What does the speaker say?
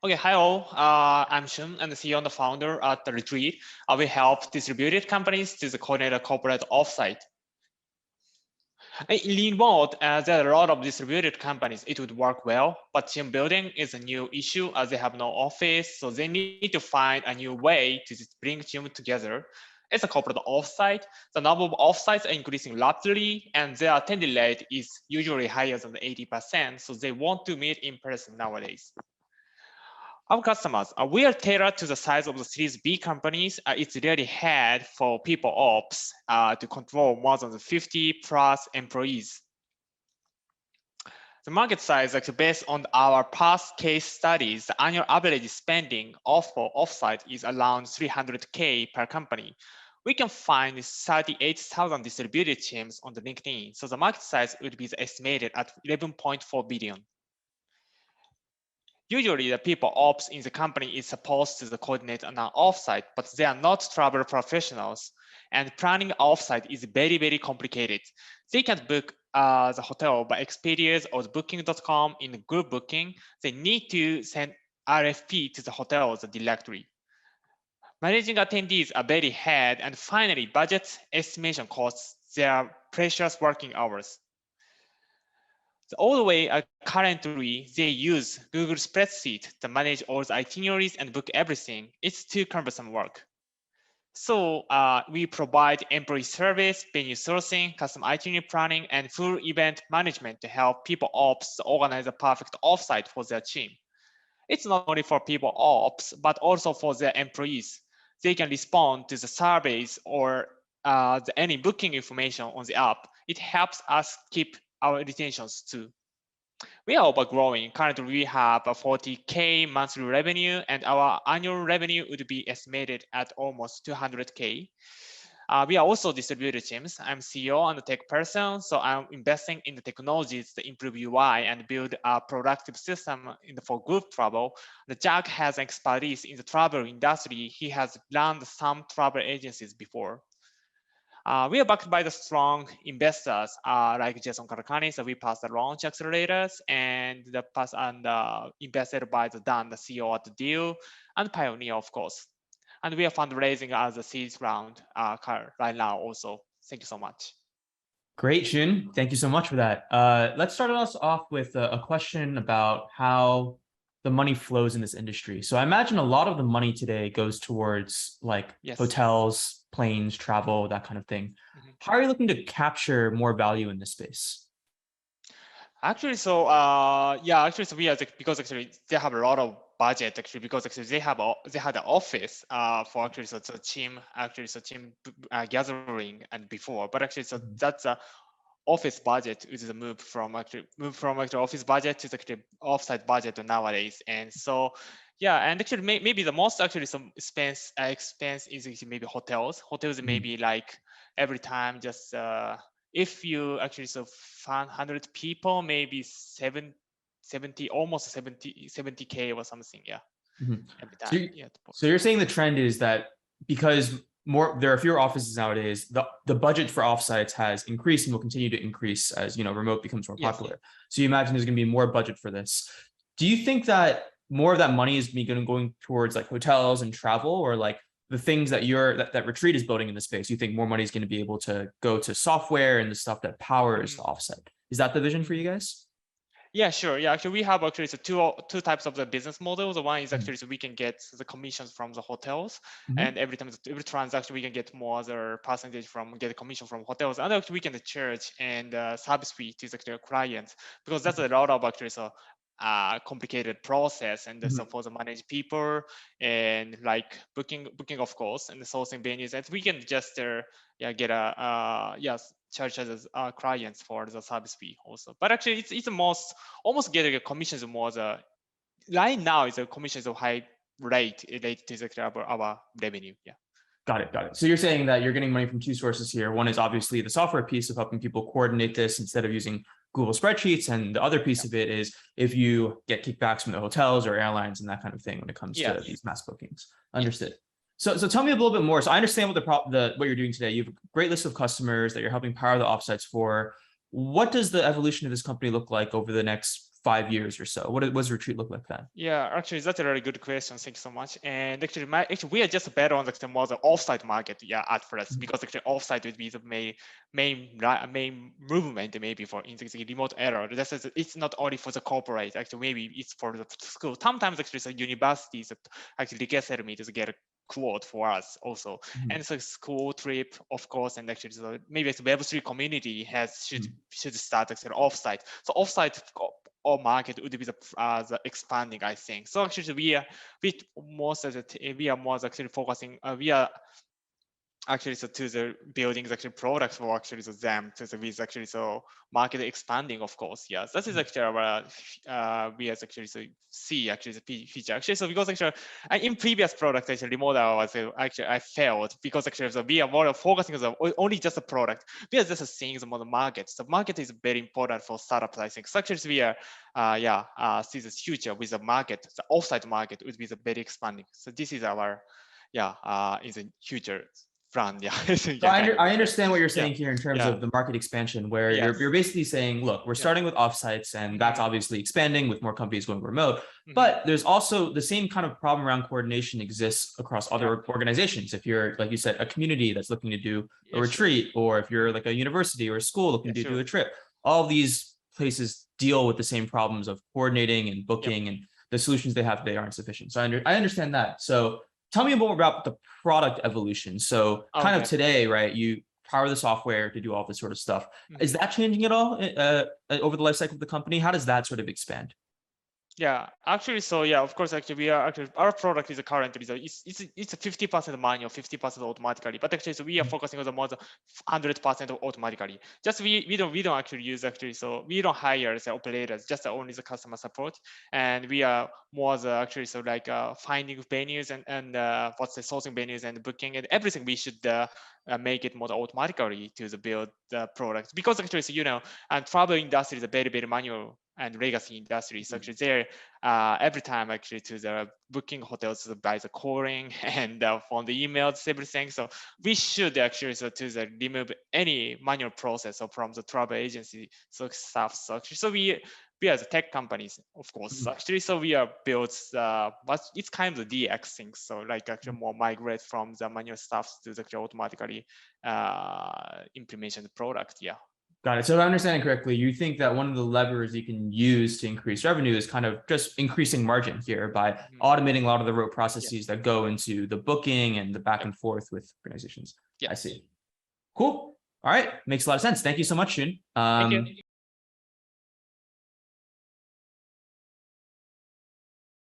Okay, hi all. I'm Shun, and the CEO and the founder at the Retreat. We help distributed companies to coordinate a corporate offsite. In remote, there are a lot of distributed companies. It would work well, but team building is a new issue as they have no office, so they need to find a new way to just bring team together. It's a corporate offsite. The number of offsites are increasing rapidly, and their attendance rate is usually higher than 80%. So they want to meet in person nowadays. Our customers, we are tailored to the size of the Series B companies. It's really hard for people ops to control more than 50 plus employees. The market size, actually based on our past case studies, the annual average spending for offsite is around 300K per company. We can find 38,000 distributed teams on the LinkedIn. So the market size would be estimated at 11.4 billion. Usually, the people ops in the company is supposed to coordinate on an offsite, but they are not travel professionals. And planning offsite is very, very complicated. They can book the hotel by Expedia or Booking.com in group booking. They need to send RFP to the hotels directly. Managing attendees are very hard. And finally, budget estimation costs their precious working hours. So all the way currently, they use Google Spreadsheet to manage all the itineraries and book everything. It's too cumbersome work. So we provide employee service, venue sourcing, custom itinerary planning, and full event management to help people ops organize a perfect offsite for their team. It's not only for people ops, but also for their employees. They can respond to the surveys or any booking information on the app. It helps us keep our retentions too. We are overgrowing. Currently, we have a 40K monthly revenue, and our annual revenue would be estimated at almost 200K. We are also distributed teams. I'm CEO and a tech person, so I'm investing in the technologies to improve UI and build a productive system for group travel. The Jack has expertise in the travel industry. He has run some travel agencies before. We are backed by the strong investors like Jason Karakani, so we passed the launch accelerators and invested by the Dan, the CEO at the deal, and Pioneer, of course. And we are fundraising as a seed round right now also. Thank you so much. Great, Shun. Thank you so much for that. Let's start us off with a question about how the money flows in this industry. So I imagine a lot of the money today goes towards like hotels, planes, travel, that kind of thing. How are you looking to capture more value in this space? Actually, so so we are because actually they have a lot of budget actually because actually they had an office for actually so team gathering and before, but actually so that's a office budget is a move from actually office budget to the offsite budget nowadays. And so and actually maybe the most actually some expense is actually maybe hotels maybe like every time just if you actually so 100 people maybe 70 almost 70K or something every time. So you're saying the trend is that because there are fewer offices nowadays, the budget for offsites has increased and will continue to increase as remote becomes more popular. So you imagine there's going to be more budget for this. Do you think that more of that money is going towards like hotels and travel, or like the things that that Retreat is building in the space? You think more money is going to be able to go to software and the stuff that powers the offsite? Is that the vision for you guys? Yeah, sure. Yeah, actually, we have actually two types of the business models. The one is actually so we can get the commissions from the hotels, and every transaction we can get more other percentage from get a commission from hotels, and actually we can charge and service fee to the clients because that's a lot of actually complicated process and so for the manage people and like booking of course and the sourcing venues, and we can just get a charge as clients for the service fee also. But actually it's almost getting a commissions more right now is a commissions of high rate related to our revenue. Got it. So you're saying that you're getting money from two sources here. One is obviously the software piece of helping people coordinate this instead of using Google spreadsheets. And the other piece of it is if you get kickbacks from the hotels or airlines and that kind of thing when it comes to these mass bookings. Understood. So tell me a little bit more. So I understand what you're doing today. You have a great list of customers that you're helping power the offsites for. What does the evolution of this company look like over the next 5 years or so? What does retreat look like then? Yeah, actually, that's a very good question. Thank you so much. And actually, we are just better on the more the offsite market, yeah, at first, because actually offsite would be the main movement maybe for in the remote era. This is it's not only for the corporate. Actually, maybe it's for the school. Sometimes actually, the universities that actually get me to get a quote for us also, and so school trip, of course, and actually, so maybe the Web3 community should start actually offsite. So offsite or market would be the expanding, I think. So actually we are more actually focusing we are actually so to the building actually products for actually so them to the with actually so market expanding, of course. Yes, that is actually our we as actually so see actually the feature actually. So because actually in previous products actually model was actually I failed because actually so we are more focusing on only just a product. We are just seeing the more market. The market is very important for startups, I think. So actually we are see the future with the market. The offsite market would be the very expanding. So this is our in the future plan. Yeah. So I understand what you're saying here in terms of the market expansion, where you're basically saying, look, we're starting with offsites, and that's obviously expanding with more companies going remote. But there's also the same kind of problem around coordination exists across other organizations. If you're, like you said, a community that's looking to do a retreat, or if you're like a university or a school looking to do a trip, all of these places deal with the same problems of coordinating and booking, and the solutions they have today aren't sufficient. So I understand that. So tell me more about the product evolution. So kind of today, right, you power the software to do all this sort of stuff. Is that changing at all over the life cycle of the company? How does that sort of expand? Yeah, actually, so yeah, of course, actually, we are actually our product is currently it's a 50% manual, 50% automatically. But actually, so we are focusing on the more than 100% automatically. Just we don't actually use actually, so we don't hire the operators, just only the customer support, and we are more the actually so like finding venues and what's the sourcing venues and booking and everything. We should make it more automatically to the build the product, because actually, so and travel industry is a very manual and legacy industry. So actually there every time actually to the booking hotels by the calling and from the emails, everything. So we should actually so to the remove any manual process or from the travel agency stuff. So actually, so we as a tech companies, of course, actually, so we are built, but it's kind of the DX things. So like actually more migrate from the manual stuff to the actually automatically implementation the product. Yeah. Got it. So if I understand it correctly, you think that one of the levers you can use to increase revenue is kind of just increasing margin here by automating a lot of the rote processes that go into the booking and the back and forth with organizations. I see. Cool. All right. Makes a lot of sense. Thank you so much, Shun. Thank you.